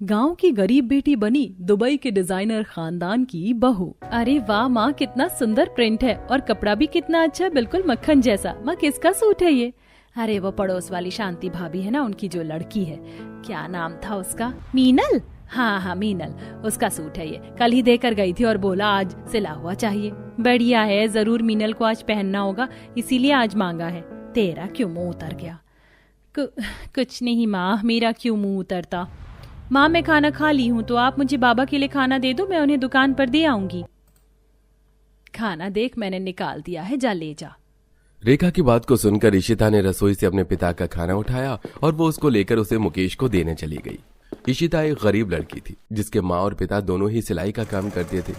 गांव की गरीब बेटी बनी दुबई के डिजाइनर खानदान की बहू। अरे वाह माँ, कितना सुंदर प्रिंट है और कपड़ा भी कितना अच्छा, बिल्कुल मक्खन जैसा। माँ किसका सूट है ये? अरे वो पड़ोस वाली शांति भाभी है ना, उनकी जो लड़की है, क्या नाम था उसका? मीनल। हाँ हाँ मीनल, उसका सूट है ये। कल ही देकर गई थी और बोला आज सिला हुआ चाहिए। बढ़िया है, जरूर मीनल को आज पहनना होगा, इसीलिए आज मांगा है। तेरा क्यों मुंह उतर गया? कुछ नहीं माँ, मेरा क्यों मुंह उतरता? माँ मैं खाना खा ली हूँ, तो आप मुझे बाबा के लिए खाना दे दो, मैं उन्हें दुकान पर दे आऊंगी। खाना देख मैंने निकाल दिया है, जा ले जा। रेखा की बात को सुनकर इशिता ने रसोई से अपने पिता का खाना उठाया और वो उसको लेकर उसे मुकेश को देने चली गई। इशिता एक गरीब लड़की थी जिसके माँ और पिता दोनों ही सिलाई का काम करते थे।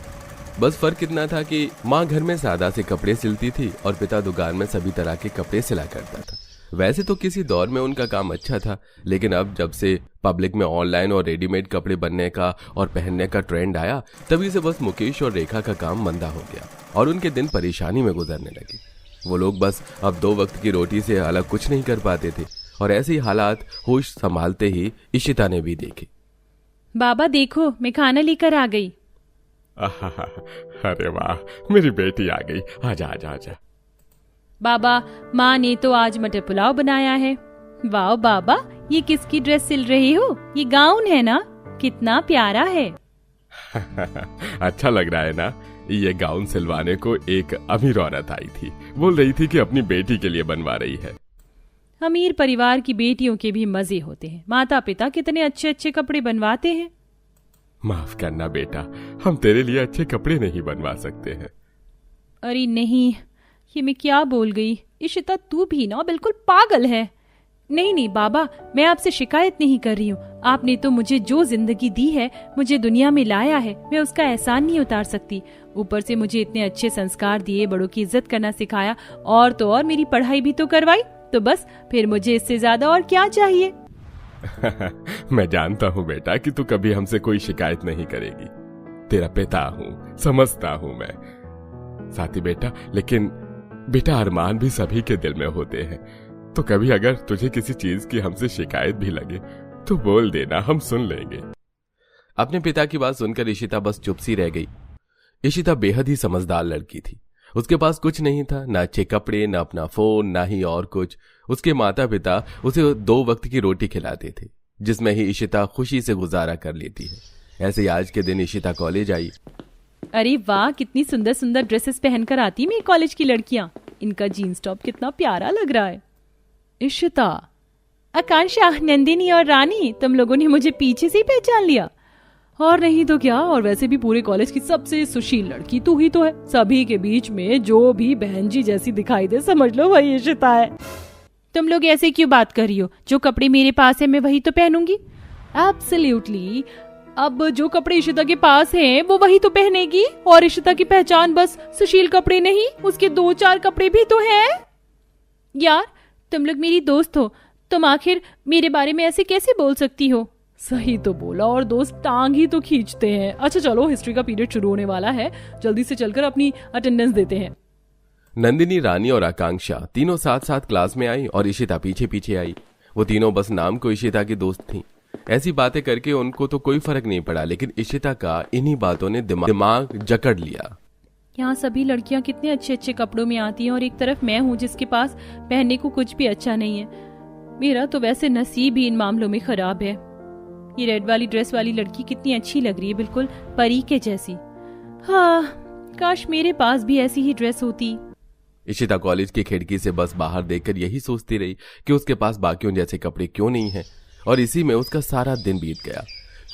बस फर्क इतना था कि माँ घर में सादा से कपड़े सिलती थी और पिता दुकान में सभी तरह के कपड़े सिला करता था। वैसे तो किसी दौर में उनका काम अच्छा था, लेकिन अब जब से पब्लिक में ऑनलाइन और रेडीमेड कपड़े बनने का और पहनने का ट्रेंड आया, तभी से बस मुकेश और रेखा का काम मंदा हो गया और उनके दिन परेशानी में गुजरने लगे। वो लोग बस अब 2 वक्त की रोटी से अलग कुछ नहीं कर पाते थे और ऐसे ही हालात होश संभालते ही इशिता ने भी देखे। बाबा देखो, मैं खाना लेकर आ गई। अरे वाह, मेरी बेटी आ गई, आजा आजा आजा। बाबा माँ ने तो आज मटर पुलाव बनाया है। वाह बाबा, ये किसकी ड्रेस सिल रही हो? ये गाउन है ना, कितना प्यारा है। अच्छा लग रहा है ना? ये गाउन सिलवाने को एक अमीर औरत आई थी, बोल रही थी कि अपनी बेटी के लिए बनवा रही है। अमीर परिवार की बेटियों के भी मजे होते हैं, माता पिता कितने अच्छे अच्छे कपड़े बनवाते हैं। माफ करना बेटा, हम तेरे लिए अच्छे कपड़े नहीं बनवा सकते हैं। अरे नहीं, ये मैं क्या बोल गई? इशिता तू भी ना बिल्कुल पागल है। नहीं नहीं बाबा, मैं आपसे शिकायत नहीं कर रही हूँ। आपने तो मुझे जो जिंदगी दी है, मुझे दुनिया में लाया है, मैं उसका एहसान नहीं उतार सकती। ऊपर से मुझे इतने अच्छे संस्कार दिए, बड़ों की इज्जत करना सिखाया और तो और मेरी पढ़ाई भी तो करवाई, तो बस फिर मुझे इससे ज्यादा और क्या चाहिए? मैं जानता हूँ बेटा कि तू कभी हमसे कोई शिकायत नहीं करेगी। तेरा पिता हूँ, समझता हूँ मैं। साथी बेटा, लेकिन बेटा अरमान भी सभी के दिल में होते हैं, तो कभी अगर तुझे किसी चीज की हमसे शिकायत भी लगे तो बोल देना, हम सुन लेंगे। अपने पिता की बात सुनकर इशिता बस चुप सी रह गई। इशिता बेहद ही समझदार लड़की थी। उसके पास कुछ नहीं था, ना अच्छे कपड़े, ना अपना फोन, ना ही और कुछ। उसके माता पिता उसे 2 वक्त की रोटी खिलाते थे, जिसमें ही इशिता खुशी से गुजारा कर लेती है। ऐसे ही आज के दिन इशिता कॉलेज आई। अरे वाह, कितनी सुंदर सुंदर ड्रेसेस पहनकर आती मेरी कॉलेज की लड़कियां। इनका जीन्स टॉप कितना प्यारा लग रहा है। इशिता, आकांक्षा, नंदिनी और रानी, तुम लोगों ने मुझे पीछे से ही पहचान लिया। और नहीं तो क्या, और वैसे भी पूरे कॉलेज की सबसे सुशील लड़की तू ही तो है। सभी के बीच में जो भी बहन जी जैसी दिखाई दे, समझ लो वही इशिता है। तुम लोग ऐसे क्यों बात कर रही हो? जो कपड़े मेरे पास है मैं वही तो पहनूंगी। एब्सोल्युटली, अब जो कपड़े इशिता के पास हैं वो वही तो पहनेगी। और इशिता की पहचान बस सुशील कपड़े नहीं, उसके 2-4 कपड़े भी तो हैं। यार तुम लोग मेरी दोस्त हो, तुम आखिर मेरे बारे में ऐसे कैसे बोल सकती हो? सही तो बोला, और दोस्त टांग ही तो खींचते हैं। अच्छा चलो, हिस्ट्री का पीरियड शुरू होने वाला है, जल्दी से चलकर अपनी अटेंडेंस देते हैं। नंदिनी, रानी और आकांक्षा तीनों साथ साथ क्लास में आई और इशिता पीछे पीछे आई। वो तीनों बस नाम को इशिता की दोस्त थीं। ऐसी बातें करके उनको तो कोई फर्क नहीं पड़ा, लेकिन इशिता का इन्हीं बातों ने दिमाग जकड़ लिया। यहाँ सभी लड़कियाँ कितने अच्छे अच्छे कपड़ों में आती हैं और एक तरफ मैं हूँ जिसके पास पहनने को कुछ भी अच्छा नहीं है। मेरा तो वैसे नसीब ही इन मामलों में खराब है। ये रेड वाली ड्रेस वाली लड़की कितनी अच्छी लग रही है, बिल्कुल परी के जैसी। हाँ, काश मेरे पास भी ऐसी ही ड्रेस होती। इशिता कॉलेज की खिड़की से बस बाहर देखकर यही सोचती रही कि उसके पास बाकियों जैसे कपड़े क्यों नहीं हैं, और इसी में उसका सारा दिन बीत गया।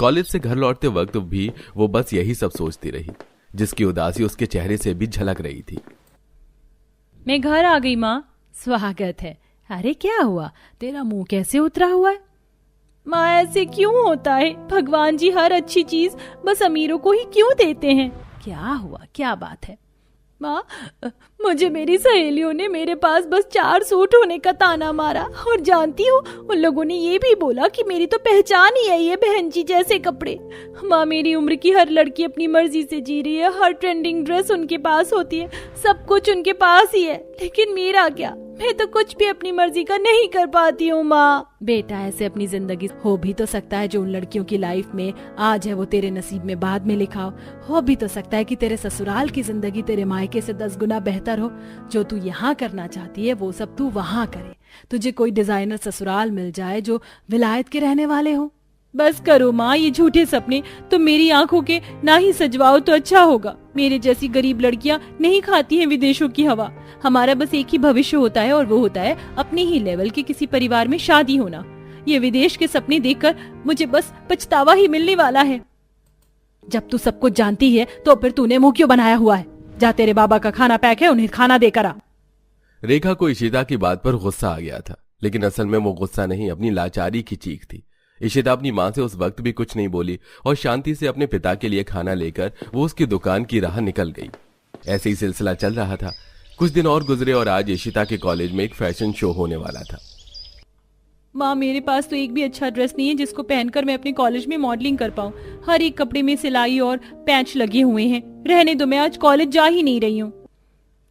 कॉलेज से घर लौटते वक्त भी वो बस यही सब सोचती रही, जिसकी उदासी उसके चेहरे से भी झलक रही थी। मैं घर आ गई माँ, स्वागत है। अरे क्या हुआ, तेरा मुंह कैसे उतरा हुआ है? माँ ऐसे क्यों होता है? भगवान जी हर अच्छी चीज बस अमीरों को ही क्यों देते हैं? क्या हुआ, क्या बात है? माँ, मुझे मेरी सहेलियों ने मेरे पास बस 4 सूट होने का ताना मारा, और जानती हो उन लोगों ने ये भी बोला कि मेरी तो पहचान ही है ये बहन जी जैसे कपड़े। माँ, मेरी उम्र की हर लड़की अपनी मर्जी से जी रही है, हर ट्रेंडिंग ड्रेस उनके पास होती है, सब कुछ उनके पास ही है, लेकिन मेरा क्या? मैं तो कुछ भी अपनी मर्जी का नहीं कर पाती हूँ माँ। बेटा, ऐसे अपनी जिंदगी हो भी तो सकता है जो उन लड़कियों की लाइफ में आज है वो तेरे नसीब में बाद में लिखा हो भी तो सकता है कि तेरे ससुराल की जिंदगी तेरे मायके से 10 गुना बेहतर हो। जो तू यहाँ करना चाहती है वो सब तू वहाँ करे। तुझे कोई डिजाइनर ससुराल मिल जाए जो विलायत के रहने वाले हो। बस करो माँ, ये झूठे सपने तो मेरी आंखों के ना ही सजवाओ तो अच्छा होगा। मेरे जैसी गरीब लड़कियां नहीं खाती हैं विदेशों की हवा। हमारा बस एक ही भविष्य होता है और वो होता है अपने ही लेवल के किसी परिवार में शादी होना। ये विदेश के सपने देखकर मुझे बस पछतावा ही मिलने वाला है। जब तू सब कुछ जानती है तो फिर तूने मुंह क्यों बनाया हुआ है? जा, तेरे बाबा का खाना पैक है, उन्हें खाना देकर आ। रेखा को इशिता की बात पर गुस्सा आ गया था, लेकिन असल में वो गुस्सा नहीं, अपनी लाचारी की चीख थी। इशिता अपनी माँ से उस वक्त भी कुछ नहीं बोली और शांति से अपने पिता के लिए खाना लेकर वो उसकी दुकान की राह निकल गई। ऐसे ही सिलसिला चल रहा था। कुछ दिन और गुजरे और आज इशिता के कॉलेज में एक फैशन शो होने वाला था। माँ, मेरे पास तो एक भी अच्छा ड्रेस नहीं है जिसको पहनकर मैं अपने कॉलेज में मॉडलिंग कर पाऊँ। हर एक कपड़े में सिलाई और पैच लगे हुए हैं। रहने दो, मैं आज कॉलेज जा ही नहीं रही हूँ।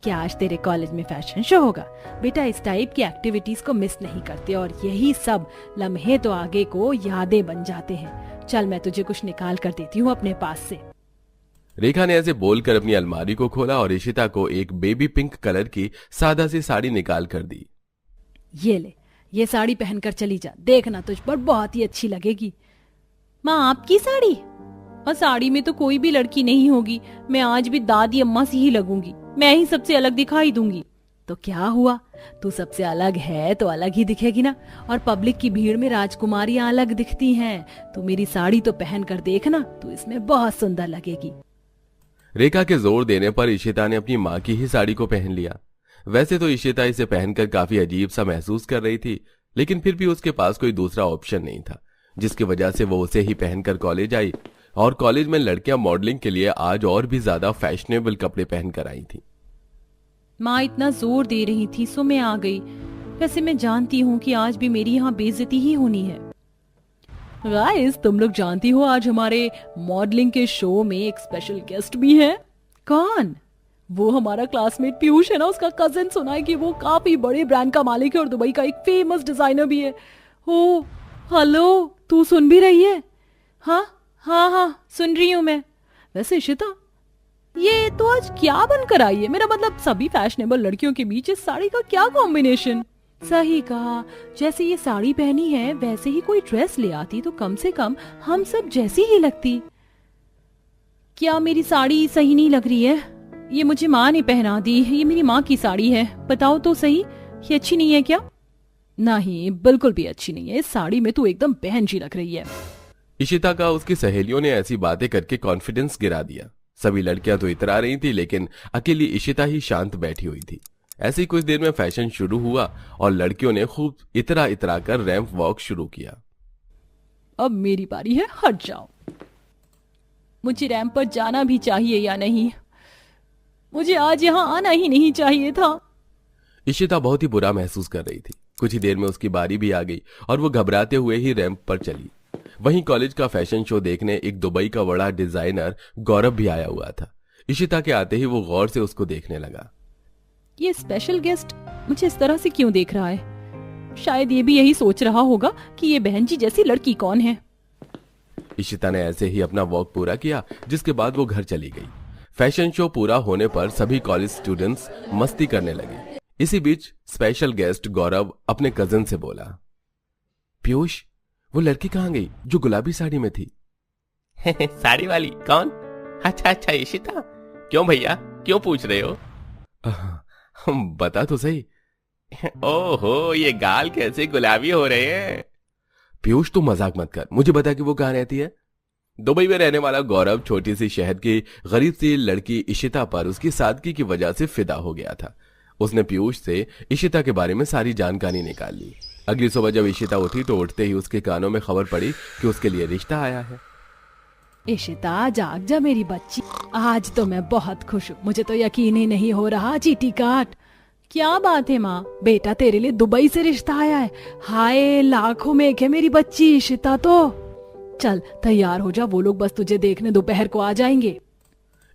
क्या आज तेरे कॉलेज में फैशन शो होगा? बेटा, इस टाइप की एक्टिविटीज को मिस नहीं करते और यही सब लम्हे तो आगे को यादें बन जाते हैं। चल, मैं तुझे कुछ निकाल कर देती हूँ अपने पास से। रेखा ने ऐसे बोलकर अपनी अलमारी को खोला और इशिता को एक बेबी पिंक कलर की सादा सी साड़ी निकाल कर दी। ये ले, ये साड़ी पहनकर चली जा, देखना तुझ पर बहुत ही अच्छी लगेगी। माँ, आपकी साड़ी? और साड़ी में तो कोई भी लड़की नहीं होगी। मैं आज भी दादी अम्मा सी ही लगूंगी। मैं ही सबसे अलग दिखाई दूंगी। तो क्या हुआ, तू सबसे अलग है तो अलग ही दिखेगी ना। और पब्लिक की भीड़ में राजकुमारियां अलग दिखती हैं। तू मेरी साड़ी तो पहन कर देखना, तू इसमें बहुत सुंदर लगेगी। रेखा के जोर देने पर इशिता ने अपनी माँ की ही साड़ी को पहन लिया। वैसे तो इशिता इसे पहनकर काफी अजीब सा महसूस कर रही थी, लेकिन फिर भी उसके पास कोई दूसरा ऑप्शन नहीं था, जिसकी वजह से वो उसे ही पहनकर कॉलेज आई। और कॉलेज में लड़कियां मॉडलिंग के लिए आज और भी ज्यादा फैशनेबल कपड़े पहनकर आई थी। माँ इतना जोर दे रही थी सो मैं आ गई। वैसे मैं जानती हूँ कि आज भी मेरी यहाँ बेइज्जती ही होनी है। गाइस, तुम लोग जानती हो आज हमारे मॉडलिंग के शो में एक स्पेशल गेस्ट भी है। कौन? वो हमारा क्लासमेट पीयूष है ना, उसका कजिन। सुना है कि वो काफी बड़े ब्रांड का मालिक है और दुबई का एक फेमस डिजाइनर भी है। ओ हेलो, तू सुन भी रही है? हाँ हाँ हाँ, सुन रही हूँ मैं। वैसे इशिता, ये तो आज क्या बनकर आई है? मेरा मतलब सभी फैशनेबल लड़कियों के बीच इस साड़ी का क्या कॉम्बिनेशन? सही कहा, जैसे ये साड़ी पहनी है वैसे ही कोई ड्रेस ले आती तो कम से कम हम सब जैसी ही लगती। क्या मेरी साड़ी सही नहीं लग रही है? ये मुझे माँ ने पहना दी, ये मेरी माँ की साड़ी है। बताओ तो सही, ये अच्छी नहीं है क्या? नहीं, बिल्कुल भी अच्छी नहीं है। इस साड़ी में तू एकदम बहन जी लग रही है। इशिता का उसकी सहेलियों ने ऐसी बातें करके कॉन्फिडेंस गिरा दिया। सभी लड़कियां तो इतरा रही थी, लेकिन अकेली इशिता ही शांत बैठी हुई थी। ऐसे ही कुछ देर में फैशन शुरू हुआ और लड़कियों ने खूब इतरा इतरा कर रैंप वॉक शुरू किया। अब मेरी बारी है, हट जाओ। मुझे रैंप पर जाना भी चाहिए या नहीं? मुझे आज यहाँ आना ही नहीं चाहिए था। इशिता बहुत ही बुरा महसूस कर रही थी। कुछ ही देर में उसकी बारी भी आ गई और वो घबराते हुए ही रैंप पर चली। वहीं कॉलेज का फैशन शो देखने एक दुबई का बड़ा डिजाइनर गौरव भी आया हुआ था। इशिता के आते ही वो गौर से उसको देखने लगा। ये स्पेशल गेस्ट मुझे इस तरह से क्यों देख रहा है? शायद ये भी यही सोच रहा होगा कि ये बहन जी जैसी लड़की कौन है। इशिता ने ऐसे ही अपना वॉक पूरा किया, जिसके बाद वो घर चली गई। फैशन शो पूरा होने पर सभी कॉलेज स्टूडेंट्स मस्ती करने लगे। इसी बीच स्पेशल गेस्ट गौरव अपने कजिन से बोला, पीयूष, वो लड़की कहाँ गई जो गुलाबी साड़ी में थी? साड़ी वाली कौन? अच्छा अच्छा, इशिता। क्यों भैया, क्यों पूछ रहे हो? बता तो सही। ओहो, ये गाल कैसे गुलाबी हो रहे हैं? पीयूष, तू मजाक मत कर, मुझे बता कि वो कहाँ रहती है। दुबई में रहने वाला गौरव छोटी सी शहर की गरीब सी लड़की इशिता पर उसकी सादगी की वजह से फिदा हो गया था। उसने पीयूष से इशिता के बारे में सारी जानकारी निकाल ली। अगली सुबह जब इशिता उठी तो उठते ही उसके कानों में खबर पड़ी कि उसके लिए रिश्ता आया है। इशिता, जाग जा मेरी बच्ची, आज तो मैं बहुत खुश हूँ। मुझे तो यकीन ही नहीं हो रहा। चीटी काट। क्या बात है माँ, बेटा तेरे लिए दुबई से रिश्ता आया है। हाय, लाखों में एक है मेरी बच्ची इशिता। तो चल तैयार हो जा, वो लोग बस तुझे देखने दोपहर को आ जाएंगे।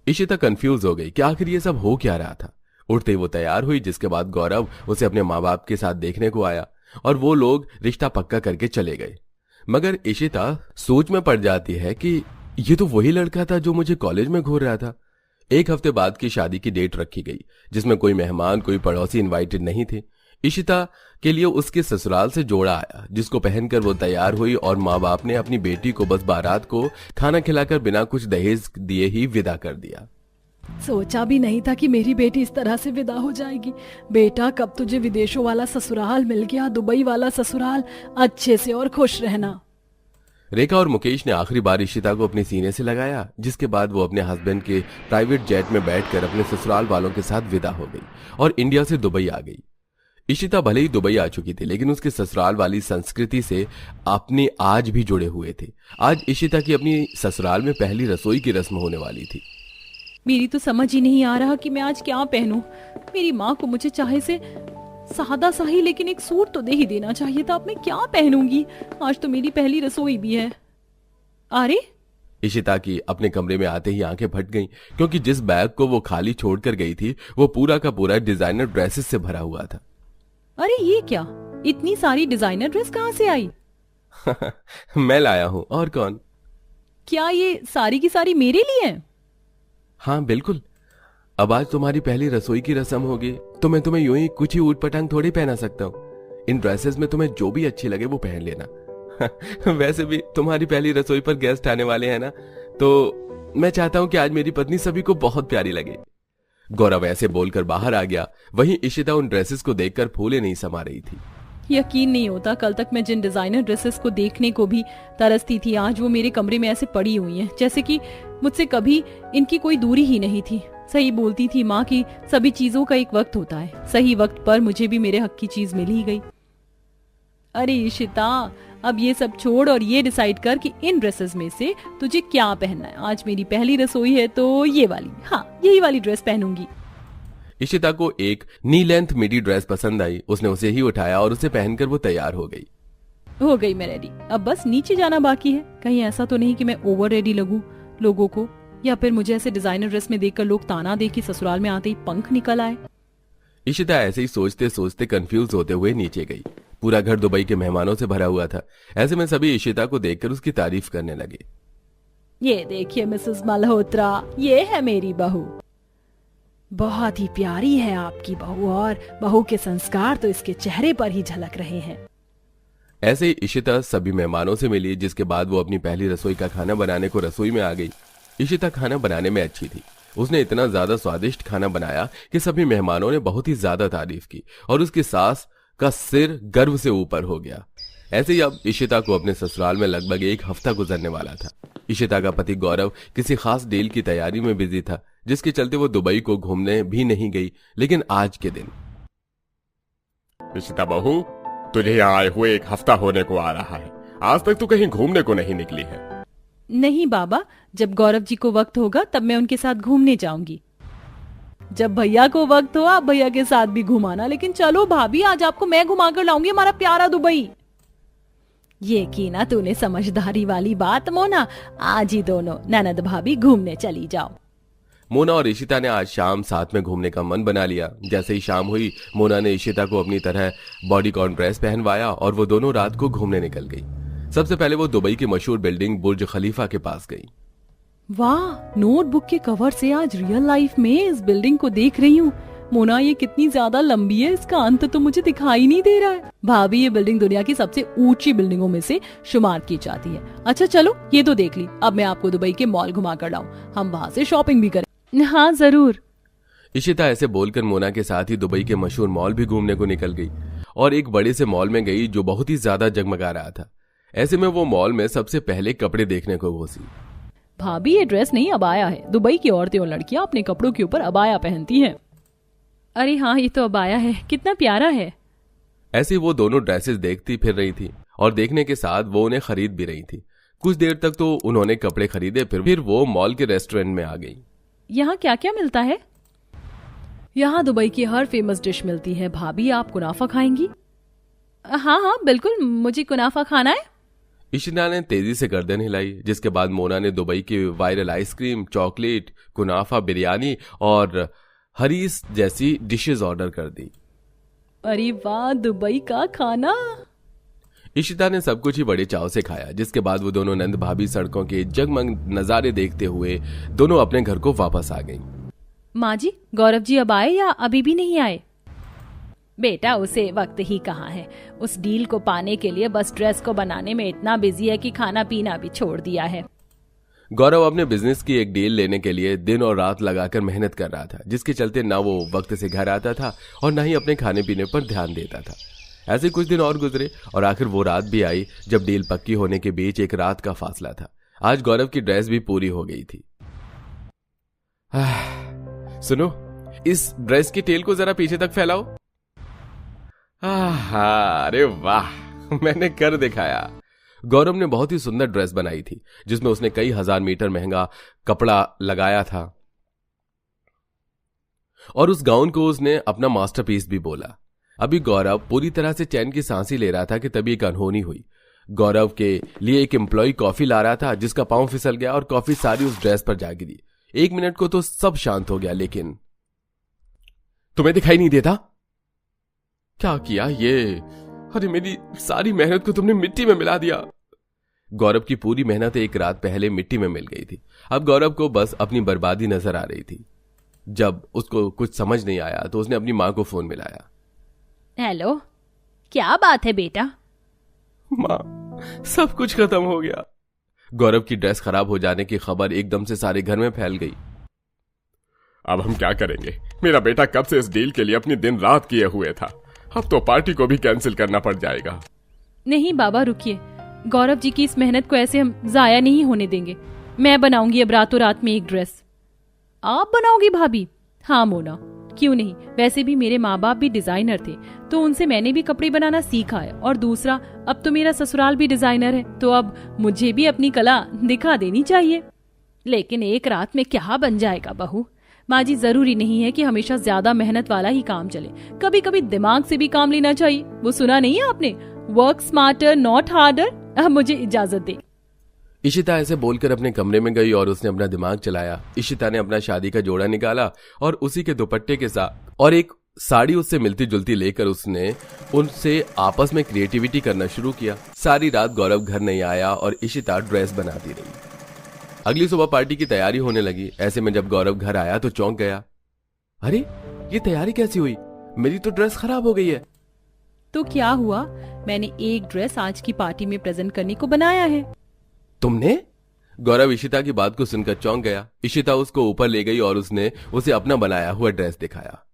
इशिता कंफ्यूज हो गई कि आखिर ये सब हो क्या रहा था। उठते ही वो तैयार हुई, जिसके बाद गौरव उसे अपने माँ बाप के साथ देखने को आया और वो लोग रिश्ता पक्का करके चले गए। मगर इशिता सोच में पड़ जाती है कि ये तो वही लड़का था जो मुझे कॉलेज में घूर रहा था। एक हफ्ते बाद की शादी की डेट रखी गई, जिसमें कोई मेहमान, कोई पड़ोसी इनवाइटेड नहीं थे। इशिता के लिए उसके ससुराल से जोड़ा आया, जिसको पहनकर वो तैयार हुई और माँ बाप ने अपनी बेटी को बस बारात को खाना खिलाकर बिना कुछ दहेज दिए ही विदा कर दिया। सोचा भी नहीं था कि मेरी बेटी इस तरह से विदा हो जाएगी। बेटा, कब तुझे विदेशों वाला ससुराल मिल गया, दुबई वाला ससुराल, अच्छे से और खुश रहना। रेखा और मुकेश ने आखिरी बार इशिता को अपने सीने से लगाया, जिसके बाद वो अपने हस्बैंड के प्राइवेट जेट में बैठकर अपने ससुराल वालों के साथ विदा हो गई और इंडिया से दुबई आ गई। इशिता भले ही दुबई आ चुकी थी, लेकिन उसके ससुराल वाली संस्कृति से अपने आज भी जुड़े हुए थे। आज इशिता की अपनी ससुराल में पहली रसोई की रस्म होने वाली थी। मेरी तो समझ ही नहीं आ रहा कि मैं आज क्या पहनूं। मेरी माँ को मुझे चाहे से सादा सा ही लेकिन एक सूट तो दे ही देना चाहिए था। अब मैं क्या पहनूंगी? आज तो मेरी पहली रसोई भी है। अरे, इशिता की अपने कमरे में आते ही आंखें फट गईं, क्योंकि जिस बैग को वो खाली छोड़कर गई थी वो पूरा का पूरा डिजाइनर ड्रेसेस से भरा हुआ था। अरे ये क्या, इतनी सारी डिजाइनर ड्रेस कहाँ से आई? मैं लाया हूं, और कौन? क्या ये सारी की सारी मेरे लिए हैं? हाँ बिल्कुल। अब आज तुम्हारी पहली रसोई की रस्म होगी, तो मैं तुम्हें यूं ही कुछ ही ऊट पटांग थोड़ी पहना सकता हूँ। इन ड्रेसेस में तुम्हें जो भी अच्छी लगे वो पहन लेना। वैसे भी तुम्हारी पहली रसोई पर गेस्ट आने वाले हैं ना, तो मैं चाहता हूं कि आज मेरी पत्नी सभी को बहुत प्यारी लगे। गौरव ऐसे बोलकर बाहर आ गया। वहीं इशिता उन ड्रेसेस को देखकर फूले नहीं समा रही थी। यकीन नहीं होता, कल तक मैं जिन डिजाइनर ड्रेसेस को देखने को भी तरसती थी, आज वो मेरे कमरे में ऐसे पड़ी हुई हैं, जैसे कि मुझसे कभी इनकी कोई दूरी ही नहीं थी। सही बोलती थी माँ की सभी चीजों का एक वक्त होता है। सही वक्त पर मुझे भी मेरे हक की चीज मिल ही गई। अरे इशिता, अब ये सब छोड़ और ये डिसाइड कर कि इन ड्रेसेस में से तुझे क्या पहनना है। आज मेरी पहली रसोई है तो ये वाली, हाँ यही वाली ड्रेस पहनूंगी। इशिता को एक नी लेंथ मिडी ड्रेस पसंद आई। उसने उसे ही उठाया और उसे पहनकर वो तैयार हो गई। हो गई मैं रेडी, अब बस नीचे जाना बाकी है। कहीं ऐसा तो नहीं कि मैं ओवर रेडी लगूं लोगों को, या फिर मुझे ऐसे डिजाइनर ड्रेस में देखकर लोग ताना दे कि ससुराल में आते ही पंख निकल आए। इशिता ऐसे ही सोचते सोचते कंफ्यूज होते हुए नीचे गई। पूरा घर दुबई के मेहमानों से भरा हुआ था। ऐसे में सभी इशिता को देखकर उसकी तारीफ करने लगे। ये देखिए मिसेस मल्होत्रा, ये है मेरी बहू। बहुत ही प्यारी है आपकी बहू, और बहू के संस्कार तो इसके चेहरे पर ही झलक रहे हैं। ऐसे ही इशिता सभी मेहमानों से मिली, जिसके बाद वो अपनी पहली रसोई का खाना बनाने को रसोई में आ गई। इशिता खाना बनाने में अच्छी थी। उसने इतना ज्यादा स्वादिष्ट खाना बनाया कि सभी मेहमानों ने बहुत ही ज्यादा तारीफ की और उसकी सास का सिर गर्व से ऊपर हो गया। ऐसे ही अब इशिता को अपने ससुराल में लगभग एक हफ्ता गुजरने वाला था। इशिता का पति गौरव किसी खास डील की तैयारी में बिजी था, जिसके चलते वो दुबई को घूमने भी नहीं गई। लेकिन आज के दिन, इशिता बहू, तुझे यहाँ आए हुए एक हफ्ता होने को आ रहा है, आज तक तू कहीं घूमने को नहीं निकली है। नहीं बाबा, जब गौरव जी को वक्त होगा तब मैं उनके साथ घूमने जाऊंगी। जब भैया को वक्त हो आप भैया के साथ भी घुमाना। लेकिन चलो भाभी, आज आपको मैं घुमा कर लाऊंगी हमारा प्यारा दुबई। ये की ना तूने समझदारी वाली बात मोना। आज ही दोनों ननद भाभी घूमने चली जाओ। मोना और इशिता ने आज शाम साथ में घूमने का मन बना लिया। जैसे ही शाम हुई, मोना ने इशिता को अपनी तरह बॉडीकॉन ड्रेस पहनवाया और वो दोनों रात को घूमने निकल गई। सबसे पहले वो दुबई की मशहूर बिल्डिंग बुर्ज खलीफा के पास गई। वाह, नोटबुक के कवर से आज रियल लाइफ में इस बिल्डिंग को देख रही हूँ। मोना, ये कितनी ज्यादा लंबी है, इसका अंत तो मुझे दिखाई नहीं दे रहा है। भाभी, ये बिल्डिंग दुनिया की सबसे ऊंची बिल्डिंगों में से शुमार की जाती है। अच्छा चलो, ये तो देख ली, अब मैं आपको दुबई के मॉल घुमा कर लाऊं, हम वहाँ से शॉपिंग भी करें। हाँ जरूर। इशिता ऐसे बोलकर मोना के साथ ही दुबई के मशहूर मॉल भी घूमने को निकल गई और एक बड़े से मॉल में गई जो बहुत ही ज्यादा जगमगा रहा था। ऐसे में वो मॉल में सबसे पहले कपड़े देखने को घुसी। भाभी, ये ड्रेस नहीं अबाया है। दुबई की औरतें और लड़कियां अपने कपड़ों के ऊपर अबाया पहनती हैं। अरे हाँ, ये तो अबाया है, कितना प्यारा है। ऐसे वो दोनों ड्रेसेस देखती फिर रही थी और देखने के साथ वो उन्हें खरीद भी रही थी। कुछ देर तक तो उन्होंने कपड़े खरीदे, फिर वो मॉल के रेस्टोरेंट में आ गई। यहाँ क्या क्या मिलता है? यहाँ दुबई की हर फेमस डिश मिलती है। भाभी, आप कुनाफा खाएंगी? हाँ हाँ बिल्कुल, मुझे कुनाफा खाना है। इशिता ने तेजी से गर्दन हिलाई, जिसके बाद मोना ने दुबई की वायरल आइसक्रीम, चॉकलेट, कुनाफा, बिरयानी और हरीस जैसी डिशेस ऑर्डर कर दी। अरे वाह, दुबई का खाना। इशिता ने सब कुछ ही बड़े चाव से खाया, जिसके बाद वो दोनों नंद भाभी सड़कों के जगमग नजारे देखते हुए दोनों अपने घर को वापस आ गईं। माँ जी, गौरव जी अब आए या अभी भी नहीं आए? बेटा, उसे वक्त ही कहाँ है। उस डील को पाने के लिए बस ड्रेस को बनाने में इतना बिजी है कि खाना पीना भी छोड़ दिया है। गौरव अपने बिजनेस की एक डील लेने के लिए दिन और रात लगाकर मेहनत कर रहा था, जिसके चलते ना वो वक्त से घर आता था और ना ही अपने खाने पीने पर ध्यान देता था। ऐसे कुछ दिन और गुजरे और आखिर वो रात भी आई जब डील पक्की होने के बीच एक रात का फासला था। आज गौरव की ड्रेस भी पूरी हो गई थी। सुनो, इस ड्रेस की टेल को जरा पीछे तक फैलाओ। अरे वाह, मैंने कर दिखाया। गौरव ने बहुत ही सुंदर ड्रेस बनाई थी, जिसमें उसने कई हजार मीटर महंगा कपड़ा लगाया था और उस गाउन को उसने अपना मास्टरपीस भी बोला। अभी गौरव पूरी तरह से चैन की सांसें ले रहा था कि तभी एक अनहोनी हुई। गौरव के लिए एक एम्प्लॉय कॉफी ला रहा था, जिसका पांव फिसल गया और कॉफी सारी उस ड्रेस पर जा गिरी। 1 मिनट को तो सब शांत हो गया, लेकिन तुम्हें दिखाई नहीं देता? क्या किया ये? अरे मेरी सारी मेहनत को तुमने मिट्टी में मिला दिया। गौरव की पूरी मेहनत एक रात पहले मिट्टी में मिल गई थी। अब गौरव को बस अपनी बर्बादी नजर आ रही थी। जब उसको कुछ समझ नहीं आया तो उसने अपनी मां को फोन मिलाया। हेलो, क्या बात है बेटा? मां, सब कुछ खत्म हो गया। गौरव की ड्रेस खराब हो जाने की खबर एकदम से सारे घर में फैल गई। अब हम क्या करेंगे? मेरा बेटा कब से इस डील के लिए अपनी दिन रात किए हुए था। अब तो पार्टी को भी कैंसिल करना पड़ जाएगा। नहीं बाबा, रुकिए। गौरव जी की इस मेहनत को ऐसे हम जाया नहीं होने देंगे। मैं बनाऊंगी अब रातों रात में एक ड्रेस। आप बनाओगी भाभी? हाँ मोना, क्यों नहीं। वैसे भी मेरे माँ बाप भी डिजाइनर थे, तो उनसे मैंने भी कपड़े बनाना सीखा है। और दूसरा, अब तो मेरा ससुराल भी डिजाइनर है, तो अब मुझे भी अपनी कला दिखा देनी चाहिए। लेकिन एक रात में क्या बन जाएगा बहू? माँ जी, जरूरी नहीं है कि हमेशा ज्यादा मेहनत वाला ही काम चले। कभी कभी दिमाग से भी काम लेना चाहिए। वो सुना नहीं है आपने? Work smarter not harder. अब मुझे इजाजत दे। इशिता ऐसे बोलकर अपने कमरे में गई और उसने अपना दिमाग चलाया। इशिता ने अपना शादी का जोड़ा निकाला और उसी के दुपट्टे के साथ और एक साड़ी उससे मिलती जुलती लेकर उसने उनसे आपस में क्रिएटिविटी करना शुरू किया। सारी रात गौरव घर नहीं आया और इशिता ड्रेस बनाती रही। अगली सुबह पार्टी की तैयारी होने लगी। ऐसे में जब गौरव घर आया तो चौंक गया। अरे, ये तैयारी कैसी हुई? मेरी तो ड्रेस खराब हो गई है। तो क्या हुआ? मैंने एक ड्रेस आज की पार्टी में प्रेजेंट करने को बनाया है। तुमने? गौरव इशिता की बात को सुनकर चौंक गया। इशिता उसको ऊपर ले गई और उसने उसे अपना बनाया हुआ ड्रेस दिखाया।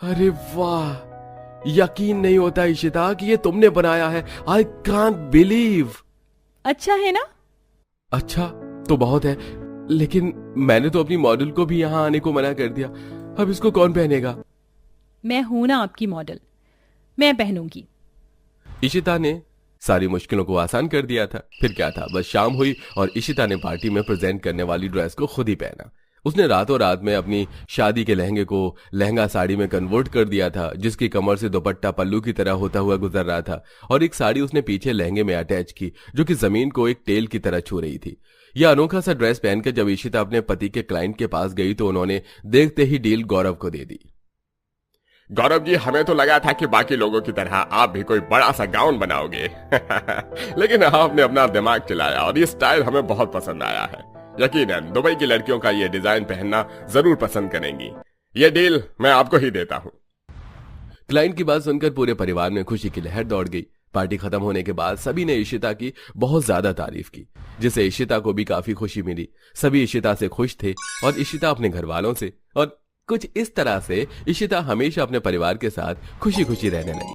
अरे वाह, यकीन नहीं होता इशिता कि ये तुमने बनाया है। I can't believe. अच्छा है ना? अच्छा तो बहुत है, लेकिन मैंने तो अपनी मॉडल को भी यहाँ आने को मना कर दिया। अब इसको कौन पहनेगा? मैं हूं ना आपकी मॉडल, मैं पहनूंगी। इशिता ने सारी मुश्किलों को आसान कर दिया था। फिर क्या था, बस शाम हुई और इशिता ने पार्टी में प्रेजेंट करने वाली ड्रेस को खुद ही पहना। उसने रातों रात में अपनी शादी के लहंगे को लहंगा साड़ी में कन्वर्ट कर दिया था, जिसकी कमर से दुपट्टा पल्लू की तरह होता हुआ गुजर रहा था और एक साड़ी उसने पीछे लहंगे में अटैच की, जो कि जमीन को एक टेल की तरह छू रही थी। यह अनोखा सा ड्रेस पहनकर जब इशिता अपने पति के क्लाइंट के पास गई तो उन्होंने देखते ही डील गौरव को दे दी। गौरव जी, हमें तो लगा था कि बाकी लोगों की तरह आप भी कोई बड़ा सा गाउन बनाओगे लेकिन आपने अपना दिमाग चलाया और ये स्टाइल हमें बहुत पसंद आया है। यकीनन दुबई की लड़कियों का ये डिजाइन पहनना जरूर पसंद करेंगी। ये डील मैं आपको ही देता हूँ। क्लाइंट की बात सुनकर पूरे परिवार में खुशी की लहर दौड़ गई। पार्टी खत्म होने के बाद सभी ने इशिता की बहुत ज्यादा तारीफ की, जिससे इशिता को भी काफी खुशी मिली। सभी इशिता से खुश थे और इशिता अपने घर वालों से, और कुछ इस तरह से इशिता हमेशा अपने परिवार के साथ खुशी खुशी रहने लगी।